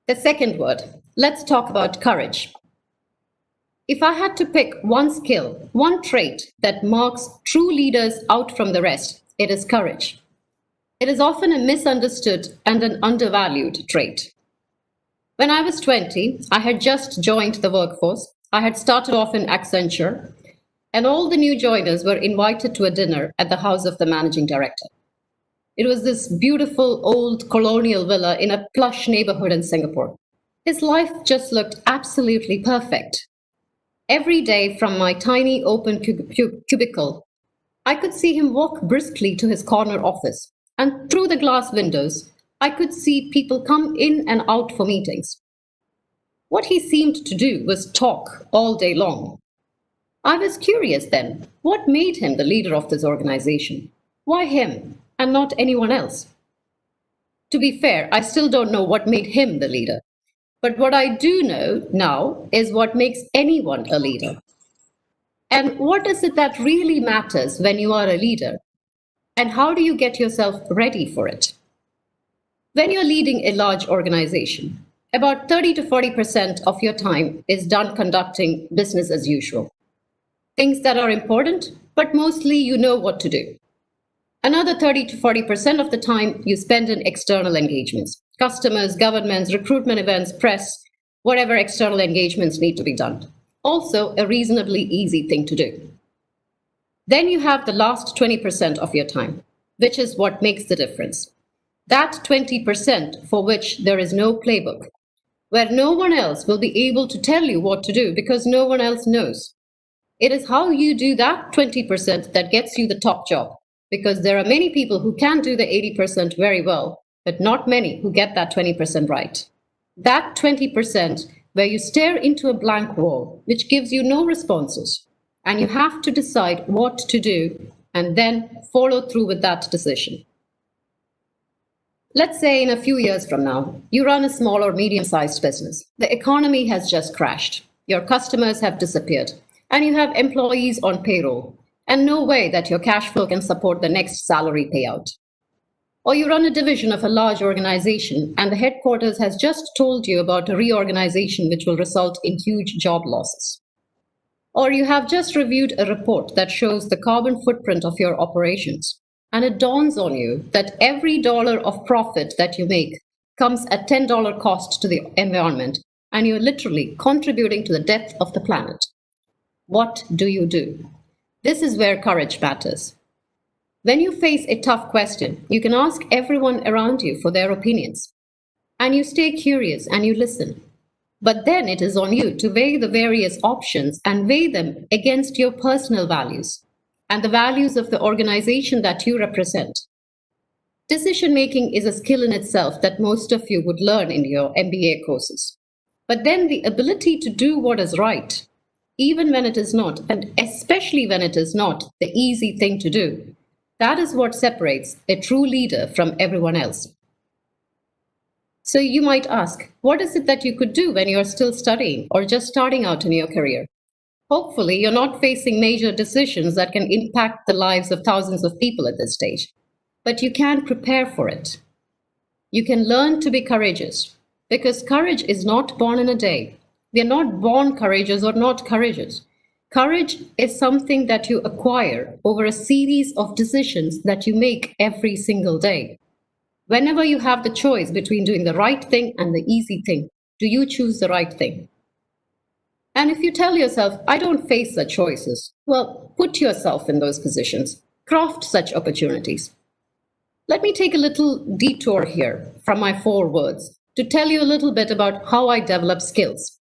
The second word, let's talk about courage. If I had to pick one skill, one trait that marks true leaders out from the rest, it is courage. It is often a misunderstood and an undervalued trait. When I was 20, I had just joined the workforce. I had started off in Accenture, and all the new joiners were invited to a dinner at the house of the managing director. It was this beautiful old colonial villa in a plush neighborhood in Singapore. His life just looked absolutely perfect. Every day from my tiny open cubicle, I could see him walk briskly to his corner office, and through the glass windows, I could see people come in and out for meetings. What he seemed to do was talk all day long. I was curious then, what made him the leader of this organization? Why him and not anyone else? To be fair, I still don't know what made him the leader. But what I do know now is what makes anyone a leader. And what is it that really matters when you are a leader? And how do you get yourself ready for it? When you're leading a large organization, about 30 to 40% of your time is done conducting business as usual. Things that are important, but mostly you know what to do. Another 30 to 40% of the time you spend in external engagements, customers, governments, recruitment events, press, whatever external engagements need to be done. Also a reasonably easy thing to do. Then you have the last 20% of your time, which is what makes the difference. That 20% for which there is no playbook, where no one else will be able to tell you what to do because no one else knows. It is how you do that 20% that gets you the top job, because there are many people who can do the 80% very well, but not many who get that 20% right. That 20% where you stare into a blank wall, which gives you no responses, and you have to decide what to do and then follow through with that decision. Let's say in a few years from now, you run a small or medium-sized business. The economy has just crashed. Your customers have disappeared, and you have employees on payroll, and no way that your cash flow can support the next salary payout. Or you run a division of a large organization, and the headquarters has just told you about a reorganization which will result in huge job losses. Or you have just reviewed a report that shows the carbon footprint of your operations. And it dawns on you that every dollar of profit that you make comes at $10 cost to the environment, and you're literally contributing to the death of the planet. What do you do? This is where courage matters. When you face a tough question, you can ask everyone around you for their opinions. And you stay curious and you listen. But then it is on you to weigh the various options and weigh them against your personal values and the values of the organization that you represent. Decision-making is a skill in itself that most of you would learn in your MBA courses. But then the ability to do what is right, even when it is not, and especially when it is not the easy thing to do, that is what separates a true leader from everyone else. So you might ask, what is it that you could do when you're still studying or just starting out in your career? Hopefully, you're not facing major decisions that can impact the lives of thousands of people at this stage, but you can prepare for it. You can learn to be courageous, because courage is not born in a day. We are not born courageous or not courageous. Courage is something that you acquire over a series of decisions that you make every single day. Whenever you have the choice between doing the right thing and the easy thing, do you choose the right thing? And if you tell yourself, I don't face such choices, well, put yourself in those positions. Craft such opportunities. Let me take a little detour here from my 4 words to tell you a little bit about how I develop skills.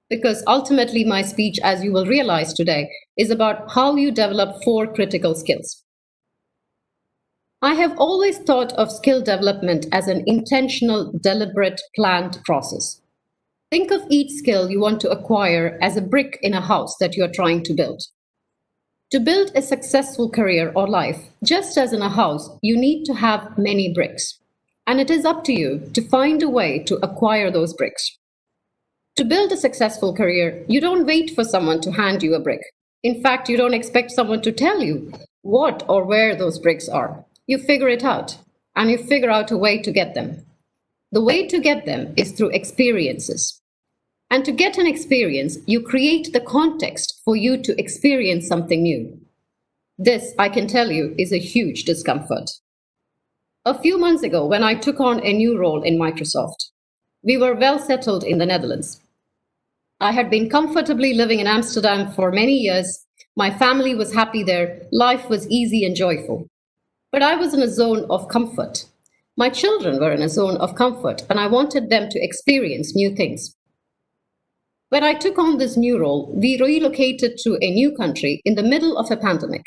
Because ultimately my speech, as you will realize today, is about how you develop 4 critical skills. I have always thought of skill development as an intentional, deliberate, planned process. Think of each skill you want to acquire as a brick in a house that you are trying to build. To build a successful career or life, just as in a house, you need to have many bricks. And it is up to you to find a way to acquire those bricks. To build a successful career, you don't wait for someone to hand you a brick. In fact, you don't expect someone to tell you what or where those bricks are. You figure it out, and you figure out a way to get them. The way to get them is through experiences. And to get an experience, you create the context for you to experience something new. This, I can tell you, is a huge discomfort. A few months ago, when I took on a new role in Microsoft, we were well settled in the Netherlands. I had been comfortably living in Amsterdam for many years. My family was happy there. Life was easy and joyful. But I was in a zone of comfort. My children were in a zone of comfort, and I wanted them to experience new things. When I took on this new role, we relocated to a new country in the middle of a pandemic.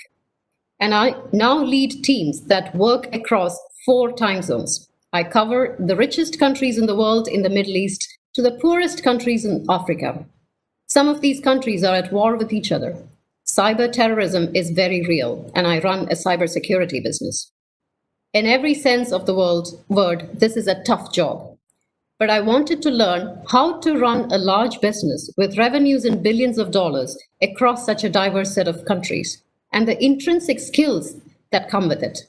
And I now lead teams that work across 4 time zones. I cover the richest countries in the world in the Middle East to the poorest countries in Africa. Some of these countries are at war with each other. Cyber terrorism is very real, and I run a cybersecurity business. In every sense of the word, this is a tough job. But I wanted to learn how to run a large business with revenues in billions of dollars across such a diverse set of countries, and the intrinsic skills that come with it.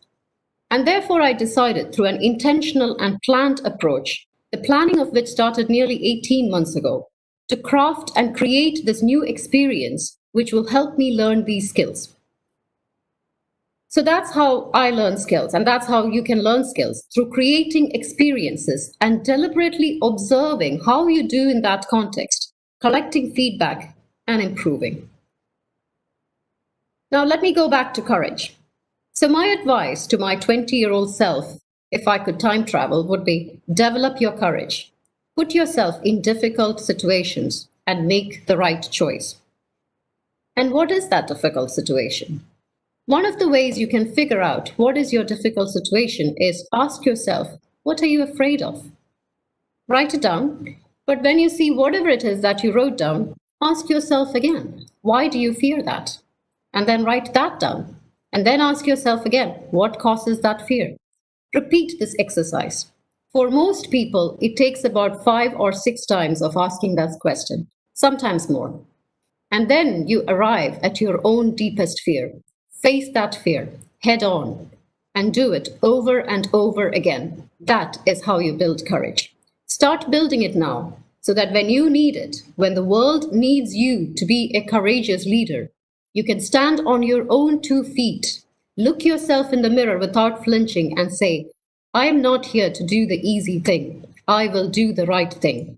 And therefore, I decided through an intentional and planned approach, the planning of which started nearly 18 months ago, to craft and create this new experience which will help me learn these skills. So that's how I learn skills, and that's how you can learn skills, through creating experiences and deliberately observing how you do in that context, collecting feedback and improving. Now, let me go back to courage. So my advice to my 20-year-old self, if I could time travel, would be develop your courage. Put yourself in difficult situations and make the right choice. And what is that difficult situation? One of the ways you can figure out what is your difficult situation is ask yourself, what are you afraid of? Write it down, but when you see whatever it is that you wrote down, ask yourself again, why do you fear that? And then write that down. And then ask yourself again, what causes that fear? Repeat this exercise. For most people, it takes about 5 or 6 times of asking that question, sometimes more. And then you arrive at your own deepest fear. Face that fear head on and do it over and over again. That is how you build courage. Start building it now so that when you need it, when the world needs you to be a courageous leader, you can stand on your own 2 feet, look yourself in the mirror without flinching and say, I am not here to do the easy thing. I will do the right thing.